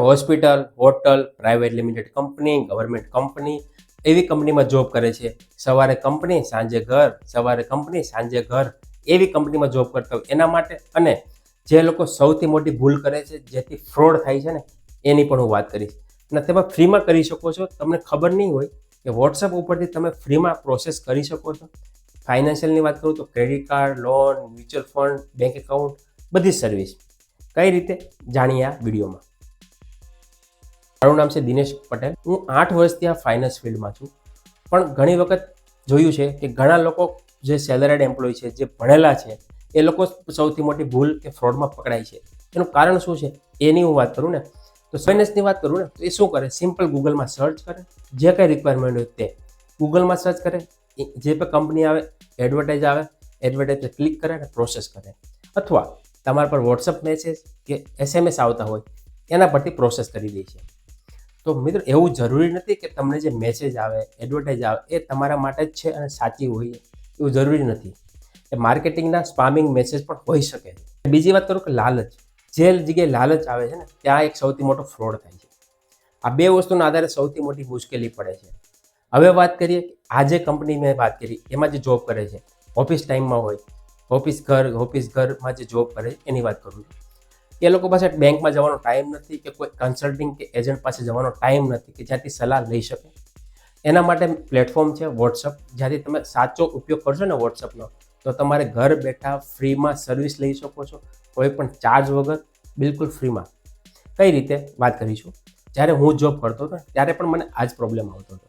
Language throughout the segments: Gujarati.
Hospital, hotel, private limited company, government company એવી કંપનીમાં જોબ કરે છે. સવારે કંપની, સાંજે ઘર, સવારે કંપની, સાંજે ઘર એવી કંપનીમાં જોબ કરતા હોય એના માટે. અને જે લોકો સૌથી મોટી ભૂલ કરે છે, જેથી ફ્રોડ થાય છે ને, એની પણ હું વાત કરીશ. અને તેમાં ફ્રીમાં કરી શકો છો. તમને ખબર નહીં હોય કે વોટ્સઅપ ઉપરથી તમે ફ્રીમાં પ્રોસેસ કરી શકો છો. ફાઇનાન્શિયલની વાત કરું તો credit card, loan, mutual fund, bank account, બધી સર્વિસ કઈ રીતે જાણીએ આ વિડીયોમાં. મારું નામ છે દિનેશ પટેલ. હું 8 વર્ષથી આ ફાઇનાન્સ ફિલ્ડમાં છું. પણ ઘણી વખત જોયું છે કે ઘણા લોકો જે સેલરીડ એમ્પ્લોય છે, જે ભણેલા છે, એ લોકો સૌથી મોટી ભૂલ કે ફ્રોડમાં પકડાય છે. એનું કારણ શું છે એની હું વાત કરું ને, તો ફાઇનાન્સની વાત કરું ને, તો એ શું કરે, સિમ્પલ ગૂગલમાં સર્ચ કરે, જે કંઈ રિક્વાયરમેન્ટ હોય તે ગૂગલમાં સર્ચ કરે, જે પણ કંપની આવે, એડવર્ટાઇઝ ક્લિક કરે અને પ્રોસેસ કરે. અથવા તમારા પર વોટ્સઅપ મેસેજ કે SMS આવતા હોય એના પરથી પ્રોસેસ કરી દે છે. તો મિત્રો, એવું જરૂરી નથી કે તમને જે મેસેજ આવે, એડવર્ટાઇઝ આવે એ તમારા માટે જ છે અને સાચી હોય એવું જરૂરી નથી. એ માર્કેટિંગના સ્પામિંગ મેસેજ પણ હોઈ શકે છે. બીજી વાત કરું કે લાલચ. જે જગ્યાએ લાલચ આવે છે ને, ત્યાં એક સૌથી મોટો ફ્રોડ થાય છે. આ બે વસ્તુના આધારે સૌથી મોટી મુશ્કેલી પડે છે. હવે વાત કરીએ કે આ જે કંપની મેં વાત કરી એમાં જે જોબ કરે છે, ઓફિસ ટાઈમમાં હોય, ઓફિસ ઘરમાં જે જોબ કરે એની વાત કરું છું. એ લોકો પાસે બેંકમાં જવાનો ટાઈમ નથી, કે કોઈ કન્સલ્ટિંગ કે એજન્ટ પાસે જવાનો ટાઈમ નથી કે જ્યાંથી સલાહ લઈ શકે. એના માટે પ્લેટફોર્મ છે વોટ્સઅપ. જ્યાંથી તમે સાચો ઉપયોગ કરશો ને વોટ્સઅપનો, તો તમારે ઘર બેઠા ફ્રીમાં સર્વિસ લઈ શકો છો, કોઈ પણ ચાર્જ વગર, બિલકુલ ફ્રીમાં. કઈ રીતે વાત કરીશું. જ્યારે હું જોબ કરતો હતો ત્યારે પણ મને આ જ પ્રોબ્લેમ આવતો હતો.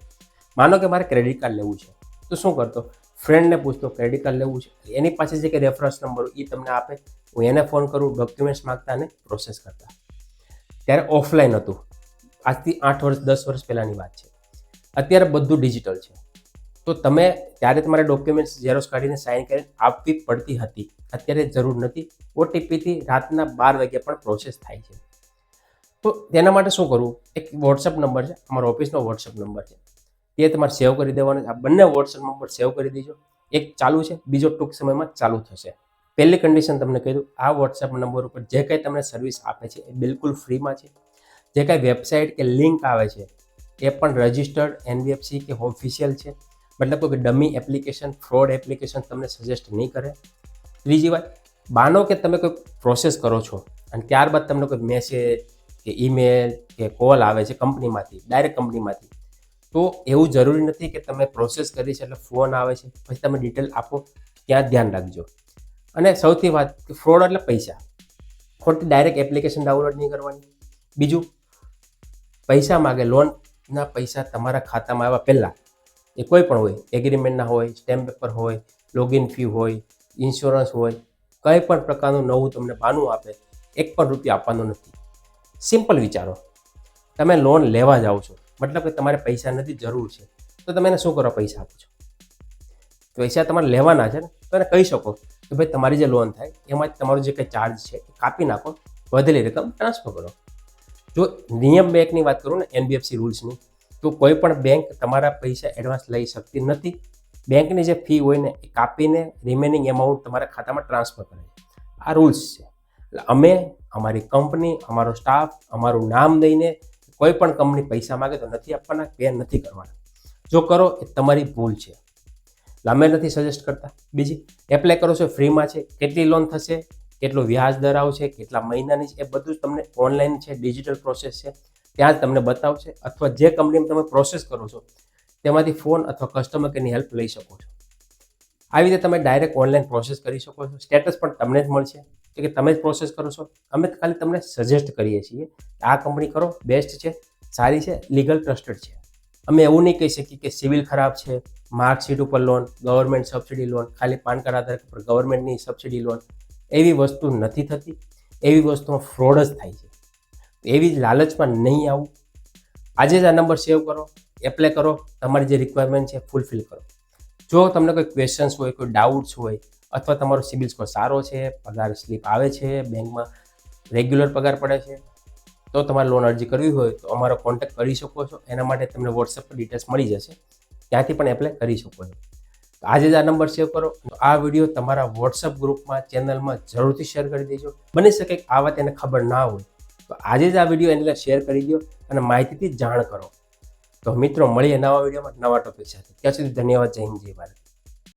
માનો કે મારે ક્રેડિટ કાર્ડ લેવું છે, તો શું કરતો, ફ્રેન્ડને પૂછતો ક્રેડિટ કાર્ડ લેવું છે, એની પાસે જે કે રેફરન્સ નંબર એ તમને આપે, હું એને ફોન કરું, ડોક્યુમેન્ટ્સ માગતા અને પ્રોસેસ કરતા. ત્યારે ઓફલાઈન હતું. આજથી 8 વર્ષ 10 વર્ષ પહેલાંની વાત છે. અત્યારે બધું ડિજિટલ છે. તો ત્યારે તમારે ડોક્યુમેન્ટ્સ ઝેરોક્સ કાઢીને સાઇન કરીને આપવી પડતી હતી. અત્યારે જરૂર નથી. OTPથી રાતના 12 વાગ્યા પણ પ્રોસેસ થાય છે. તો તેના માટે શું કરવું, એક વોટ્સઅપ નંબર છે, અમારો ઓફિસનો વોટ્સઅપ નંબર છે, તે તમારે સેવ કરી દેવાનો છે. આ બંને વોટ્સઅપ નંબર સેવ કરી દેજો. એક ચાલુ છે, બીજો ટૂંક સમયમાં ચાલુ થશે. પહેલી કન્ડિશન તમને કહી દઉં, આ વોટ્સએપ નંબર ઉપર જે કંઈ તમને સર્વિસ આપે છે એ બિલકુલ ફ્રીમાં છે. જે કાંઈ વેબસાઇટ કે લિંક આવે છે એ પણ રજિસ્ટર્ડ NBFC કે ઓફિશિયલ છે. મતલબ કોઈ ડમી એપ્લિકેશન, ફ્રોડ એપ્લિકેશન તમને સજેસ્ટ નહીં કરે. ત્રીજી વાત, માનો કે તમે કોઈ પ્રોસેસ કરો છો અને ત્યારબાદ તમને કોઈ મેસેજ કે ઈમેલ કે કોલ આવે છે કંપનીમાંથી, ડાયરેક્ટ કંપનીમાંથી, તો એવું જરૂરી નથી કે તમે પ્રોસેસ કરી છે એટલે ફોન આવે છે પછી તમે ડિટેલ આપો. ત્યાં ધ્યાન રાખજો. અને સૌથી વાત, ફ્રોડ એટલે પૈસા. ખોટી ડાયરેક્ટ એપ્લિકેશન ડાઉનલોડ નહીં કરવાની. બીજું, પૈસા માગે, લોનના પૈસા તમારા ખાતામાં આવ્યા પહેલાં, એ કોઈ પણ હોય, એગ્રીમેન્ટના હોય, સ્ટેમ્પ પેપર હોય, લોગિન ફી હોય, ઇન્સ્યોરન્સ હોય, કંઈ પણ પ્રકારનું નવું તમને બહાનું આપે, એક પણ રૂપિયા આપવાનો નથી. સિમ્પલ વિચારો. તમે લોન લેવા જાઓ છો, મતલબ કે તમારે પૈસા નથી, જરૂર છે, તો તમે એને શું કરો, પૈસા આપો છો. પૈસા તમારે લેવાના છે ને, તો એને કહી શકો કે ભાઈ તમારી જે લોન થાય એમાં તમારો જે કંઈ ચાર્જ છે એ કાપી નાખો, વધેલી રકમ ટ્રાન્સફર કરો. જો નિયમ બેંકની વાત કરું ને, NBFC રૂલ્સની, તો કોઈ પણ બેંક તમારા પૈસા એડવાન્સ લઈ શકતી નથી. બેંકની જે ફી હોય ને એ કાપીને રિમેનિંગ એમાઉન્ટ તમારા ખાતામાં ટ્રાન્સફર કરે છે. આ રૂલ્સ છે. એટલે અમે, અમારી કંપની, અમારો સ્ટાફ, અમારું નામ દઈને કોઈ પણ કંપની પૈસા માગે તો નથી આપવાના, પે નથી કરવાના. જો કરો એ તમારી ભૂલ છે. અમે નથી સજેસ્ટ કરતા. બીજી, એપ્લાય કરો છો ફ્રીમાં છે, કેટલી લોન થશે, કેટલો વ્યાજ દર આવશે, કેટલા મહિનાની છે, એ બધું તમને ઓનલાઈન છે, ડિજિટલ પ્રોસેસ છે, ત્યાં જ તમને બતાવશે. અથવા જે કંપનીમાં તમે પ્રોસેસ કરો છો તેમાંથી ફોન અથવા કસ્ટમર કેરની હેલ્પ લઈ શકો છો. આવી રીતે તમે ડાયરેક્ટ ઓનલાઈન પ્રોસેસ કરી શકો છો. સ્ટેટસ પણ તમને જ મળશે કે તમે જ પ્રોસેસ કરો છો. અમે ખાલી તમને સજેસ્ટ કરીએ છીએ કે આ કંપની કરો, બેસ્ટ છે, સારી છે, લીગલ ટ્રસ્ટેડ છે. અમે એવું નહીં કહી શકીએ કે સિવિલ ખરાબ છે, માર્કશીટ ઉપર લોન, ગવર્મેન્ટ સબસિડી લોન, ખાલી પાન કાર્ડ આધાર પર ગવર્મેન્ટની સબસિડી લોન, એવી વસ્તુ નથી થતી. એવી વસ્તુમાં ફ્રોડ જ થાય છે. એવી લાલચમાં નહીં આવું. આજે જ આ નંબર સેવ કરો, એપ્લાય કરો, તમારી જે રિક્વાયરમેન્ટ છે ફૂલફિલ કરો. જો તમને કોઈ ક્વેશ્ચન્સ હોય, કોઈ ડાઉટ્સ હોય, અથવા તમારો સિબિલ સ્કોર સારો છે, પગાર સ્લીપ આવે છે, બેંકમાં રેગ્યુલર પગાર પડે છે, તો તમારે લોન અરજી કરવી હોય તો અમારો કોન્ટેક્ટ કરી શકો છો. એના માટે તમને વોટ્સએપ પર ડિટેલ્સ મળી જશે, ત્યાંથી પણ એપ્લાય કરી શકો છો. આજે જ આ નંબર સેવ કરો. આ વિડીયો તમારા વોટ્સએપ ગ્રુપમાં, ચેનલમાં જરૂરથી શેર કરી દેજો. બની શકે આ વાત એને ખબર ના હોય, તો તો આજે જ આ વિડીયો એને શેર કરી દો અને માહિતીથી જાણ કરો. તો મિત્રો મળીએ નવા વિડીયોમાં નવા ટોપિક સાથે. ત્યાં સુધી ધન્યવાદ. જય હિન્દ, જય ભારત.